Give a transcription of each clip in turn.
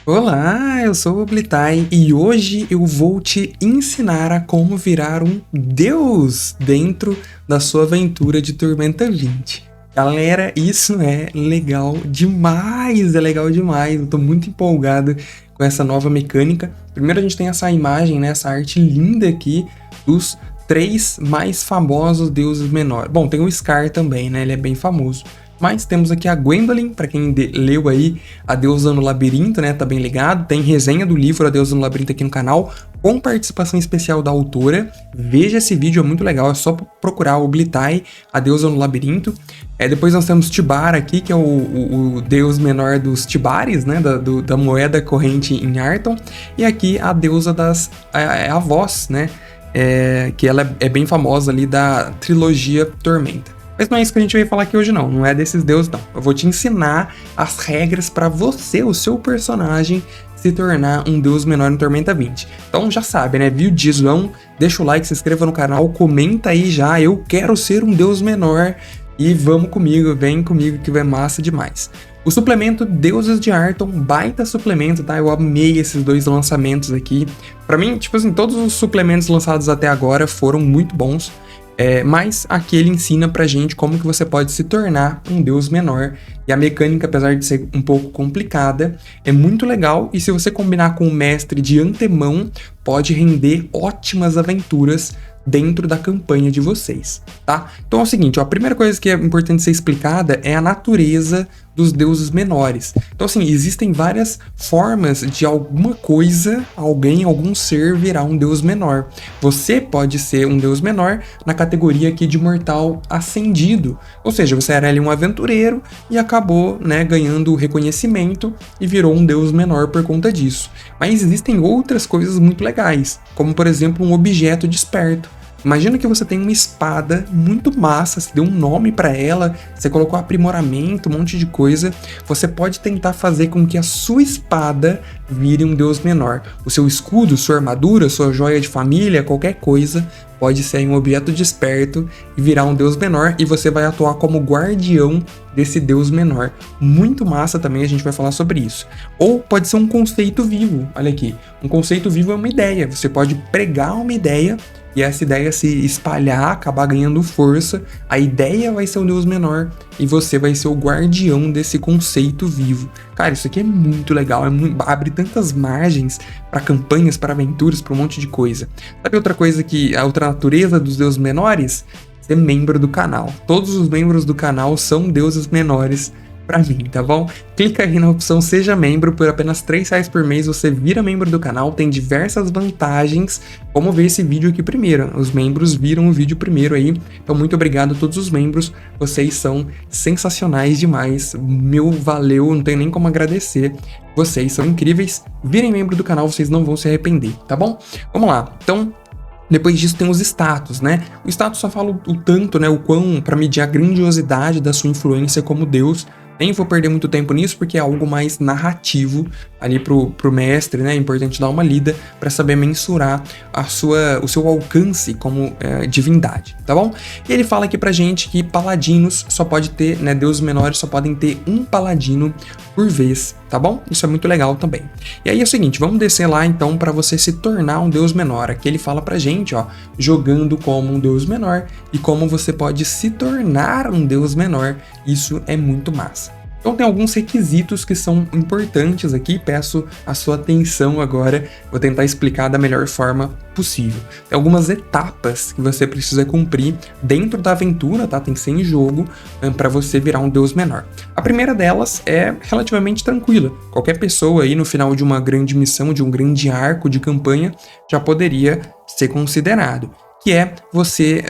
Olá, eu sou o Blitai e hoje eu vou te ensinar a como virar um deus dentro da sua aventura de Tormenta 20. Galera, isso é legal demais, eu tô muito empolgado com essa nova mecânica. Primeiro a gente tem essa imagem, né, essa arte linda aqui dos três mais famosos deuses menores. Bom, tem o Scar também, né, ele é bem famoso. Mas temos aqui a Gwendolyn, para quem leu aí A Deusa no Labirinto, né, tá bem ligado. Tem resenha do livro A Deusa no Labirinto aqui no canal, com participação especial da autora. Veja esse vídeo, é muito legal, é só procurar o Blitai, A Deusa no Labirinto. Depois nós temos Tibar aqui, que é o deus menor dos Tibares, né, da moeda corrente em Arton. E aqui a deusa das avós, né, que ela é bem famosa ali da trilogia Tormenta. Mas não é isso que a gente vai falar aqui hoje não é desses deuses não. Eu vou te ensinar as regras para você, o seu personagem, se tornar um deus menor em Tormenta 20. Então já sabe, né? Viu o Dizão? Deixa o like, se inscreva no canal, comenta aí já, eu quero ser um deus menor e vamos comigo, vem comigo que vai massa demais. O suplemento Deuses de Arton, baita suplemento, tá? Eu amei esses dois lançamentos aqui. Pra mim, tipo assim, todos os suplementos lançados até agora foram muito bons. Mas aqui ele ensina pra gente como que você pode se tornar um deus menor. E a mecânica, apesar de ser um pouco complicada, é muito legal. E se você combinar com o mestre de antemão, pode render ótimas aventuras dentro da campanha de vocês, tá? Então é o seguinte, ó, a primeira coisa que é importante ser explicada é a natureza dos deuses menores. Então assim, existem várias formas de alguma coisa, algum ser virar um deus menor. Você pode ser um deus menor na categoria aqui de mortal ascendido, ou seja, você era ali um aventureiro e acabou, né, ganhando reconhecimento e virou um deus menor por conta disso. Mas existem outras coisas muito legais, como por exemplo um objeto desperto. Imagina que você tem uma espada muito massa, você deu um nome para ela, você colocou aprimoramento, um monte de coisa. Você pode tentar fazer com que a sua espada vire um deus menor. O seu escudo, sua armadura, sua joia de família, qualquer coisa, pode ser um objeto desperto e virar um deus menor, e você vai atuar como guardião desse deus menor. Muito massa também, a gente vai falar sobre isso. Ou pode ser um conceito vivo, olha aqui. Um conceito vivo é uma ideia, você pode pregar uma ideia e essa ideia se espalhar, acabar ganhando força, a ideia vai ser o deus menor e você vai ser o guardião desse conceito vivo. Cara, isso aqui é muito legal, abre tantas margens para campanhas, para aventuras, para um monte de coisa. Sabe outra coisa que a outra natureza dos deuses menores? Ser membro do canal. Todos os membros do canal são deuses menores pra mim, tá bom? Clica aí na opção Seja Membro, por apenas R$3 por mês você vira membro do canal, tem diversas vantagens, como ver esse vídeo aqui primeiro, os membros viram o vídeo primeiro aí, então muito obrigado a todos os membros, vocês são sensacionais demais, meu valeu, não tenho nem como agradecer, vocês são incríveis, virem membro do canal, vocês não vão se arrepender, tá bom? Vamos lá, então... Depois disso tem os status, né? O status só fala o tanto, né? O quão, para medir a grandiosidade da sua influência como deus. Nem vou perder muito tempo nisso, porque é algo mais narrativo ali pro mestre, né? É importante dar uma lida para saber mensurar o seu alcance como divindade, tá bom? E ele fala aqui pra gente que paladinos só pode ter, né? Deuses menores só podem ter um paladino por vez, tá bom? Isso é muito legal também. E aí é o seguinte, vamos descer lá então para você se tornar um deus menor. Aqui ele fala pra gente, ó, jogando como um deus menor e como você pode se tornar um deus menor. Isso é muito massa. Então tem alguns requisitos que são importantes aqui, peço a sua atenção agora, vou tentar explicar da melhor forma possível. Tem algumas etapas que você precisa cumprir dentro da aventura, tá? Tem que ser em jogo para você virar um deus menor. A primeira delas é relativamente tranquila, qualquer pessoa aí no final de uma grande missão, de um grande arco de campanha, já poderia ser considerado, que é você...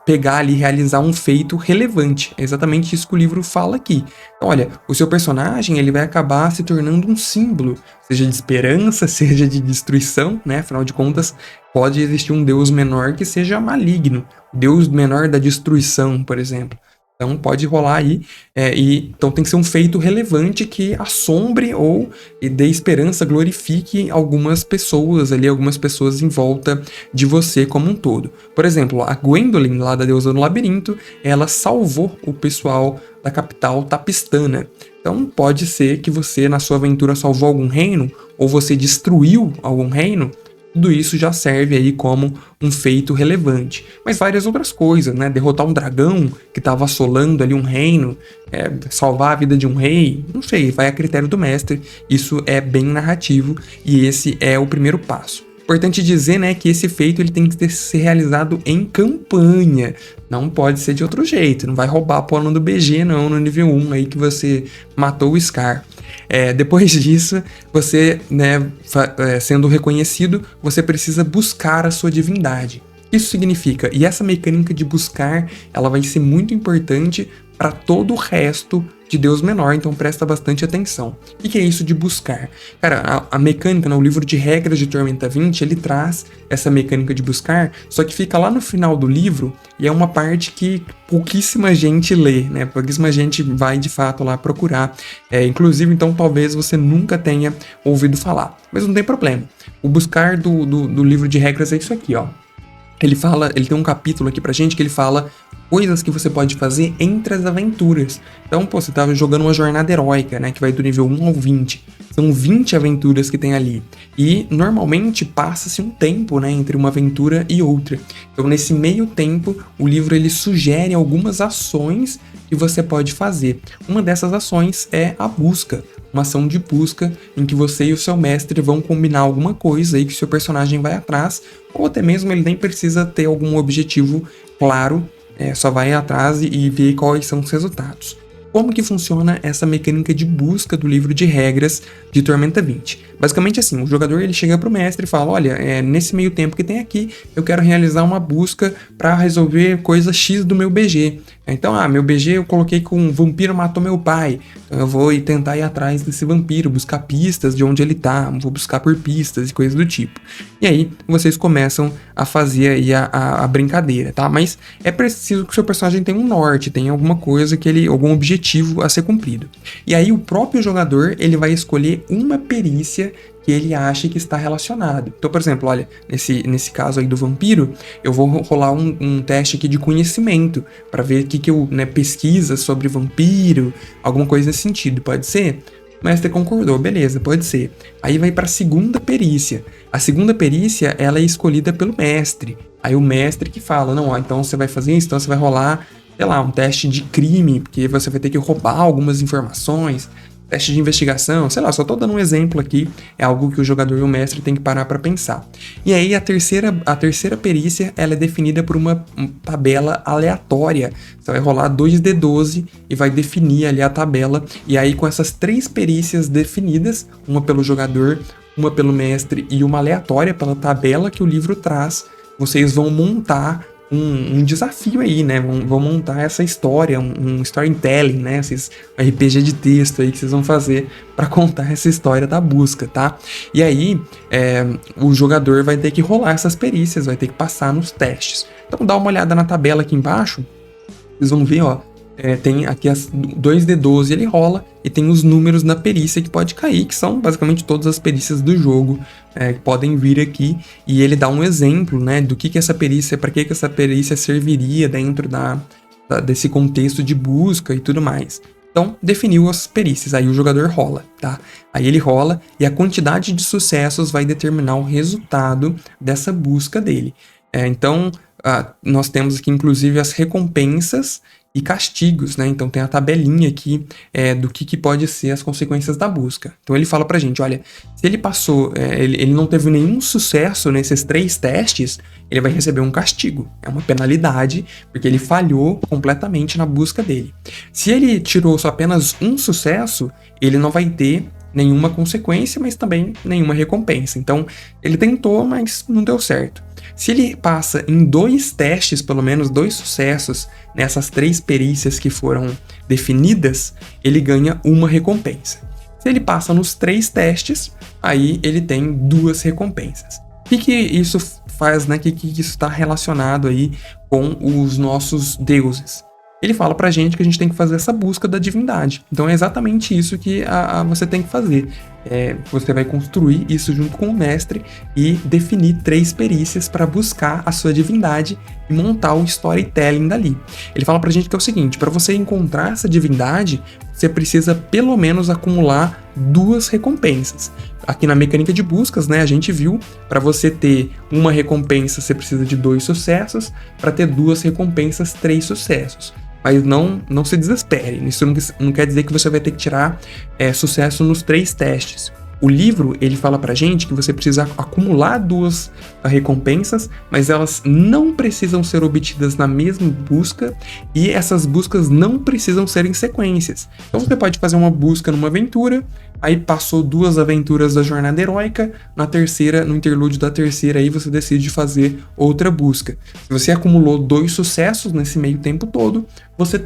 pegar ali e realizar um feito relevante. É exatamente isso que o livro fala aqui. Então, olha, o seu personagem ele vai acabar se tornando um símbolo, seja de esperança, seja de destruição, né? Afinal de contas, pode existir um deus menor que seja maligno. Deus menor da destruição, por exemplo. Então pode rolar aí, então tem que ser um feito relevante que assombre ou dê esperança, glorifique algumas pessoas ali, algumas pessoas em volta de você como um todo. Por exemplo, a Gwendolyn, lá da Deusa do Labirinto, ela salvou o pessoal da capital Tapistana. Então pode ser que você na sua aventura salvou algum reino, ou você destruiu algum reino. Tudo isso já serve aí como um feito relevante. Mas várias outras coisas, né? Derrotar um dragão que estava assolando ali um reino, salvar a vida de um rei, não sei, vai a critério do mestre. Isso é bem narrativo e esse é o primeiro passo. Importante dizer, né, que esse feito ele tem que ser realizado em campanha. Não pode ser de outro jeito. Não vai roubar a pona do BG, não, no nível 1 aí que você matou o Scar. Depois disso, você, né, sendo reconhecido, você precisa buscar a sua divindade. Isso significa, e essa mecânica de buscar, ela vai ser muito importante para todo o resto de Deus Menor, então presta bastante atenção. O que é isso de buscar? Cara, a mecânica, no livro de regras de Tormenta 20, ele traz essa mecânica de buscar, só que fica lá no final do livro, e é uma parte que pouquíssima gente lê, né? Pouquíssima gente vai de fato lá procurar. Inclusive, então, talvez você nunca tenha ouvido falar. Mas não tem problema. O buscar do livro de regras é isso aqui, ó. Ele tem um capítulo aqui pra gente que ele fala coisas que você pode fazer entre as aventuras. Então, você tá jogando uma jornada heróica, né, que vai do nível 1 ao 20. São 20 aventuras que tem ali. E, normalmente, passa-se um tempo, né, entre uma aventura e outra. Então, nesse meio tempo, o livro ele sugere algumas ações que você pode fazer. Uma dessas ações é a busca. Uma ação de busca em que você e o seu mestre vão combinar alguma coisa aí que o seu personagem vai atrás, ou até mesmo ele nem precisa ter algum objetivo claro, só vai atrás e ver quais são os resultados. Como que funciona essa mecânica de busca do livro de regras de Tormenta 20? Basicamente assim, o jogador ele chega pro mestre e fala, olha, nesse meio tempo que tem aqui, eu quero realizar uma busca para resolver coisa X do meu BG. Então, meu BG eu coloquei com um vampiro matou meu pai. Então eu vou tentar ir atrás desse vampiro, buscar pistas de onde ele tá, vou buscar por pistas e coisas do tipo. E aí, vocês começam a fazer aí a brincadeira, tá? Mas é preciso que o seu personagem tenha um norte, tenha alguma coisa algum objetivo a ser cumprido. E aí, o próprio jogador, ele vai escolher uma perícia que ele acha que está relacionado. Então, por exemplo, olha, nesse caso aí do vampiro, eu vou rolar um teste aqui de conhecimento, para ver o que eu, pesquisa sobre vampiro, alguma coisa nesse sentido, pode ser? O mestre concordou, beleza, pode ser. Aí vai para a segunda perícia. A segunda perícia, ela é escolhida pelo mestre. Aí o mestre que fala, não, então você vai fazer isso, então você vai rolar, sei lá, um teste de crime, porque você vai ter que roubar algumas informações, teste de investigação, sei lá, só tô dando um exemplo aqui, é algo que o jogador e o mestre tem que parar para pensar. E aí a terceira perícia, ela é definida por uma tabela aleatória. Você vai rolar 2d12 e vai definir ali a tabela, e aí com essas 3 perícias definidas, uma pelo jogador, uma pelo mestre e uma aleatória pela tabela que o livro traz, vocês vão montar um desafio aí, né? Vão montar essa história, um storytelling, né? Esses RPG de texto aí que vocês vão fazer para contar essa história da busca, tá? E aí, o jogador vai ter que rolar essas perícias, vai ter que passar nos testes. Então, dá uma olhada na tabela aqui embaixo, vocês vão ver, ó. Tem aqui as 2d12 ele rola e tem os números na perícia que pode cair, que são basicamente todas as perícias do jogo que podem vir aqui, e ele dá um exemplo, né, do que essa perícia, para que essa perícia serviria dentro desse contexto de busca e tudo mais. Então, definiu as perícias, aí o jogador rola, tá? Aí ele rola e a quantidade de sucessos vai determinar o resultado dessa busca dele. Então, nós temos aqui inclusive as recompensas e castigos, né? Então tem a tabelinha aqui do que pode ser as consequências da busca. Então ele fala pra gente, olha, se ele passou, ele não teve nenhum sucesso nesses 3 testes, ele vai receber um castigo. É uma penalidade, porque ele falhou completamente na busca dele. Se ele tirou só apenas um sucesso, ele não vai ter nenhuma consequência, mas também nenhuma recompensa. Então ele tentou, mas não deu certo. Se ele passa em 2 testes, pelo menos 2 sucessos, nessas 3 perícias que foram definidas, ele ganha uma recompensa. Se ele passa nos 3 testes, aí ele tem 2 recompensas. O que isso faz, né? Que isso está relacionado aí com os nossos deuses? ele fala pra gente que a gente tem que fazer essa busca da divindade. Então é exatamente isso que você tem que fazer. Você vai construir isso junto com o mestre e definir 3 perícias para buscar a sua divindade e montar o storytelling dali. Ele fala pra gente que é o seguinte: para você encontrar essa divindade, você precisa pelo menos acumular 2 recompensas. Aqui na mecânica de buscas, né, a gente viu, para você ter uma recompensa você precisa de 2 sucessos, para ter 2 recompensas, 3 sucessos. Mas não se desespere, isso não quer dizer que você vai ter que tirar sucesso nos 3 testes. O livro, ele fala pra gente que você precisa acumular 2 recompensas, mas elas não precisam ser obtidas na mesma busca e essas buscas não precisam ser em sequências. Então você pode fazer uma busca numa aventura, aí passou 2 aventuras da jornada heróica, na terceira, no interlúdio da terceira, aí você decide fazer outra busca. Se você acumulou 2 sucessos nesse meio tempo todo, você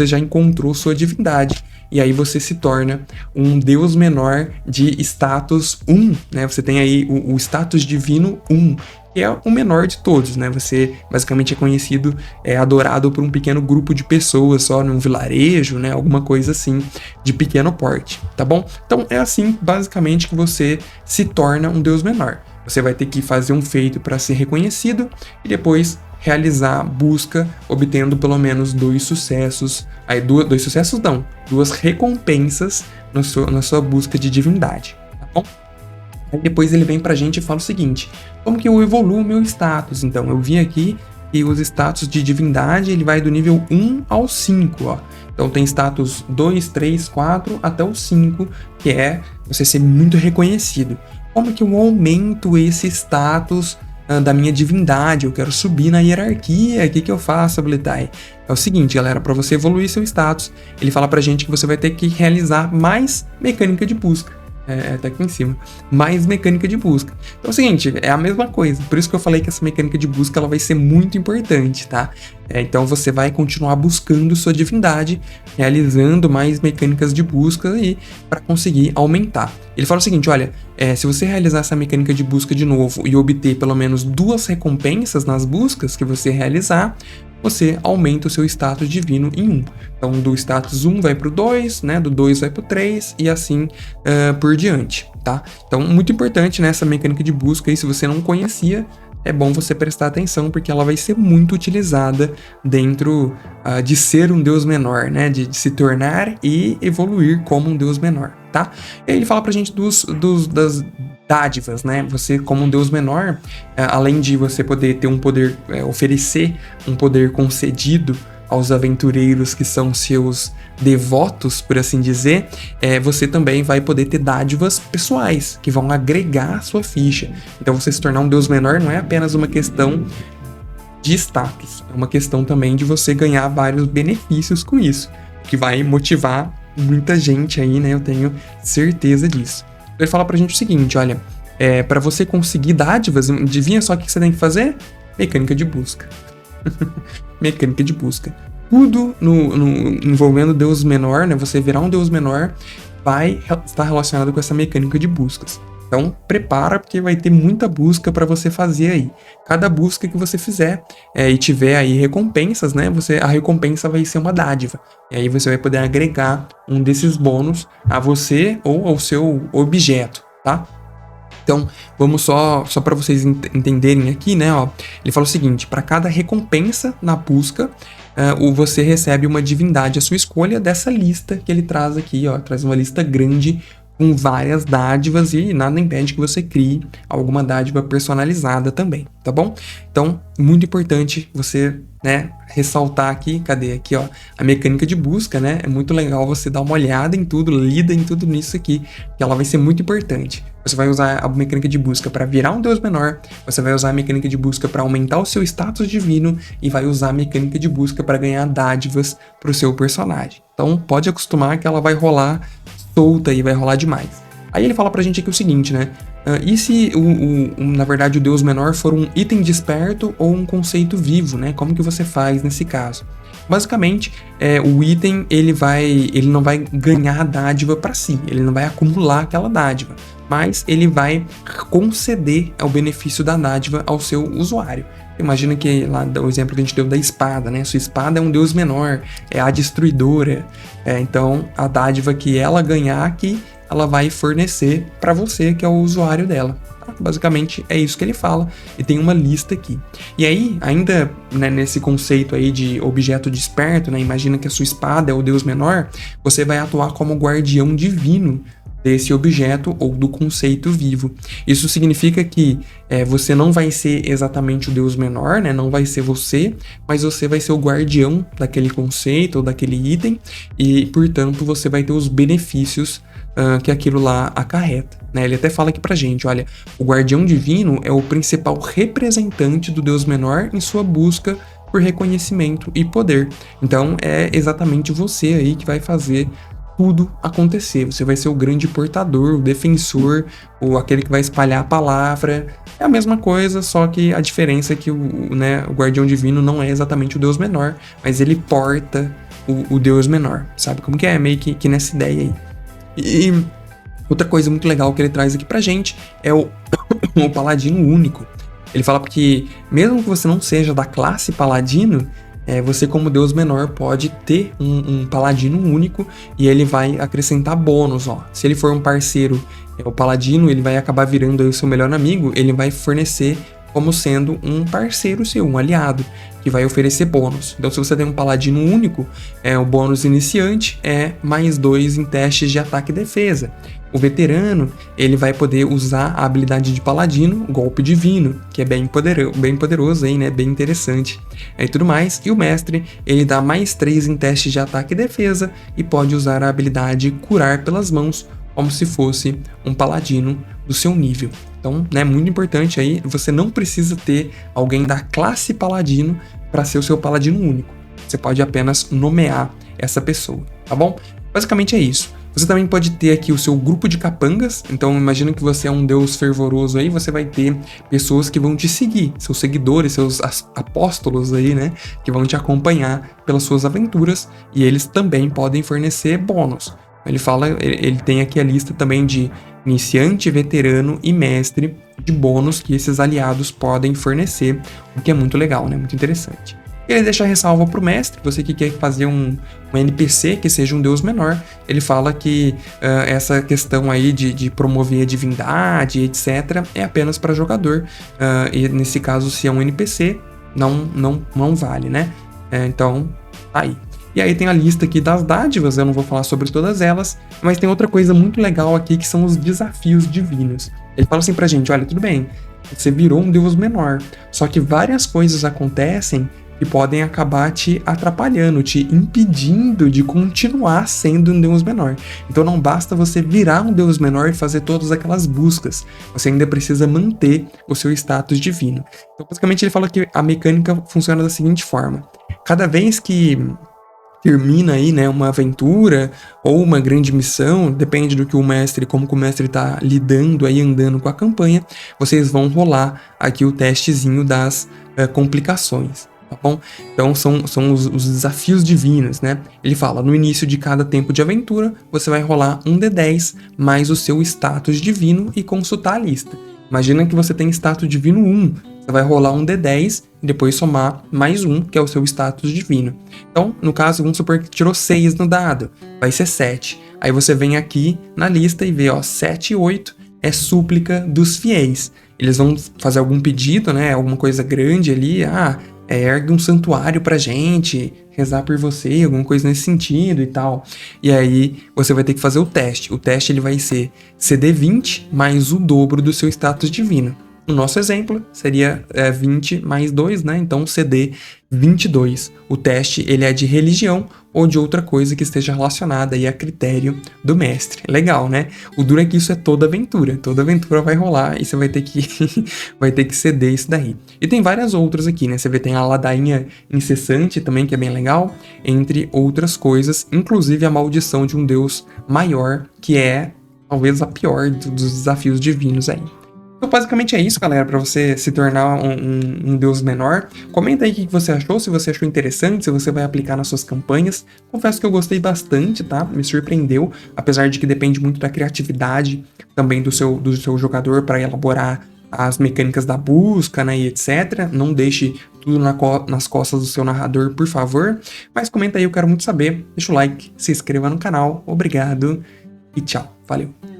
já encontrou sua divindade. E aí você se torna um deus menor de status 1, né? Você tem aí o status divino 1, que é o menor de todos, né? Você basicamente é conhecido, adorado por um pequeno grupo de pessoas só num vilarejo, né? Alguma coisa assim de pequeno porte, tá bom? Então é assim basicamente que você se torna um deus menor. Você vai ter que fazer um feito para ser reconhecido e depois realizar busca, obtendo pelo menos 2 sucessos. Aí, 2 sucessos não, 2 recompensas na sua busca de divindade, tá bom? Aí depois ele vem pra gente e fala o seguinte: como que eu evoluo meu status? Então, eu vi aqui que os status de divindade, ele vai do nível 1 ao 5, ó. Então tem status 2, 3, 4 até o 5, que é você ser muito reconhecido. Como que eu aumento esse status da minha divindade? Eu quero subir na hierarquia, o que eu faço, Blitai? É o seguinte, galera, para você evoluir seu status, ele fala pra gente que você vai ter que realizar mais mecânica de busca. Tá aqui em cima. Mais mecânica de busca. Então é o seguinte, é a mesma coisa. Por isso que eu falei que essa mecânica de busca ela vai ser muito importante, tá? Então você vai continuar buscando sua divindade, realizando mais mecânicas de busca aí para conseguir aumentar. Ele fala o seguinte, olha, se você realizar essa mecânica de busca de novo e obter pelo menos 2 recompensas nas buscas que você realizar, você aumenta o seu status divino em 1. Então, do status 1 vai pro 2, né? Do 2 vai pro 3 e assim por diante, tá? Então, muito importante nessa mecânica de busca aí, se você não conhecia, é bom você prestar atenção, porque ela vai ser muito utilizada dentro de ser um deus menor, né? De se tornar e evoluir como um deus menor, tá? E aí ele fala pra gente das dádivas, né? Você, como um deus menor, além de você poder ter um poder, oferecer um poder concedido aos aventureiros que são seus devotos, por assim dizer, você também vai poder ter dádivas pessoais, que vão agregar a sua ficha. Então você se tornar um deus menor não é apenas uma questão de status, é uma questão também de você ganhar vários benefícios com isso, que vai motivar muita gente aí, né? Eu tenho certeza disso. Ele fala pra gente o seguinte, olha, para você conseguir dádivas, adivinha só o que você tem que fazer? Mecânica de busca. Mecânica de busca. Tudo envolvendo deus menor, né? Você virar um deus menor vai estar relacionado com essa mecânica de buscas. Então, prepara, porque vai ter muita busca para você fazer aí. Cada busca que você fizer e tiver aí recompensas, né? A recompensa vai ser uma dádiva. E aí você vai poder agregar um desses bônus a você ou ao seu objeto, tá? Então, vamos só para vocês entenderem aqui, né? Ó, ele fala o seguinte: para cada recompensa na busca, você recebe uma divindade à sua escolha dessa lista que ele traz aqui, ó. Traz uma lista grande com várias dádivas e nada impede que você crie alguma dádiva personalizada também, tá bom? Então, muito importante você, né, ressaltar aqui, cadê aqui, ó, a mecânica de busca, né? É muito legal você dar uma olhada em tudo, lida em tudo nisso aqui, que ela vai ser muito importante. Você vai usar a mecânica de busca para virar um deus menor, você vai usar a mecânica de busca para aumentar o seu status divino e vai usar a mecânica de busca para ganhar dádivas para o seu personagem. Então, pode acostumar que ela vai rolar solta e vai rolar demais. Aí ele fala pra gente aqui o seguinte, né? E se, na verdade, o deus menor for um item desperto ou um conceito vivo, né? Como que você faz nesse caso? Basicamente, o item, ele não vai ganhar a dádiva para si, ele não vai acumular aquela dádiva, mas ele vai conceder o benefício da dádiva ao seu usuário. Imagina que lá o exemplo que a gente deu da espada, né? Sua espada é um deus menor, é a destruidora. Então, a dádiva que ela ganhar aqui, ela vai fornecer para você, que é o usuário dela. Basicamente é isso que ele fala, e tem uma lista aqui. E aí, ainda, né, nesse conceito aí de objeto desperto, né, imagina que a sua espada é o deus menor, você vai atuar como guardião divino desse objeto ou do conceito vivo. Isso significa que você não vai ser exatamente o deus menor, né? Não vai ser você, mas você vai ser o guardião daquele conceito ou daquele item e, portanto, você vai ter os benefícios que aquilo lá acarreta, né? Ele até fala aqui pra gente, olha, o guardião divino é o principal representante do deus menor em sua busca por reconhecimento e poder. Então, é exatamente você aí que vai fazer tudo acontecer. Você vai ser o grande portador, o defensor, ou aquele que vai espalhar a palavra. É a mesma coisa, só que a diferença é que o guardião divino não é exatamente o deus menor, mas ele porta o deus menor, sabe? Como que é? Meio que nessa ideia aí. E outra coisa muito legal que ele traz aqui pra gente é o paladino único. Ele fala que mesmo que você não seja da classe paladino, você como deus menor pode ter um paladino único e ele vai acrescentar bônus, ó. Se ele for um parceiro, o paladino, ele vai acabar virando aí o seu melhor amigo, ele vai fornecer como sendo um parceiro seu, um aliado, que vai oferecer bônus. Então, se você tem um paladino único, o bônus iniciante é +2 em testes de ataque e defesa. O veterano, ele vai poder usar a habilidade de paladino, golpe divino, que é bem poderoso aí, né? Bem interessante. E tudo mais. E o mestre, ele dá +3 em testes de ataque e defesa e pode usar a habilidade curar pelas mãos, como se fosse um paladino do seu nível. Então, né, muito importante aí, você não precisa ter alguém da classe paladino para ser o seu paladino único. Você pode apenas nomear essa pessoa, tá bom? Basicamente é isso. Você também pode ter aqui o seu grupo de capangas, então imagina que você é um deus fervoroso aí, você vai ter pessoas que vão te seguir, seus seguidores, seus apóstolos aí, né, que vão te acompanhar pelas suas aventuras, e eles também podem fornecer bônus. Ele tem aqui a lista também de iniciante, veterano e mestre de bônus que esses aliados podem fornecer, o que é muito legal, né, muito interessante. Ele deixa a ressalva para o mestre, você que quer fazer um NPC que seja um deus menor, ele fala que essa questão aí de promover a divindade, etc., é apenas para jogador, e nesse caso, se é um NPC, não vale, né? Então, tá aí. E aí tem a lista aqui das dádivas, eu não vou falar sobre todas elas, mas tem outra coisa muito legal aqui que são os desafios divinos. Ele fala assim pra gente, olha, tudo bem, você virou um deus menor, só que várias coisas acontecem que podem acabar te atrapalhando, te impedindo de continuar sendo um deus menor. Então não basta você virar um deus menor e fazer todas aquelas buscas, você ainda precisa manter o seu status divino. Então basicamente ele fala que a mecânica funciona da seguinte forma, cada vez que termina aí, né, uma aventura ou uma grande missão, depende do que como que o mestre tá lidando aí, andando com a campanha, vocês vão rolar aqui o testezinho das complicações. Tá bom? Então são os desafios divinos, né? Ele fala, no início de cada tempo de aventura, você vai rolar um D10 mais o seu status divino e consultar a lista. Imagina que você tem status divino 1, você vai rolar um D10 e depois somar mais 1, que é o seu status divino. Então, no caso, vamos supor que tirou 6 no dado, vai ser 7. Aí você vem aqui na lista e vê, ó, 7 e 8 é súplica dos fiéis. Eles vão fazer algum pedido, né? Alguma coisa grande ali, ergue um santuário pra gente, rezar por você, alguma coisa nesse sentido e tal. E aí você vai ter que fazer o teste. O teste ele vai ser CD20 mais o dobro do seu status divino. No nosso exemplo, seria 20 mais 2, né? Então CD 22. O teste ele é de religião ou de outra coisa que esteja relacionada aí a critério do mestre. Legal, né? O duro é que isso é toda aventura. Toda aventura vai rolar e você vai ter que vai ter que ceder isso daí. E tem várias outras aqui, né? Você vê, tem a ladainha incessante também, que é bem legal, entre outras coisas, inclusive a maldição de um deus maior, que é talvez a pior dos desafios divinos aí. Então, basicamente é isso, galera, para você se tornar um deus menor. Comenta aí o que você achou, se você achou interessante, se você vai aplicar nas suas campanhas. Confesso que eu gostei bastante, tá? Me surpreendeu, apesar de que depende muito da criatividade também do seu jogador para elaborar as mecânicas da busca, né, e etc. Não deixe tudo nas costas do seu narrador, por favor. Mas comenta aí, eu quero muito saber. Deixa o like, se inscreva no canal. Obrigado e tchau. Valeu!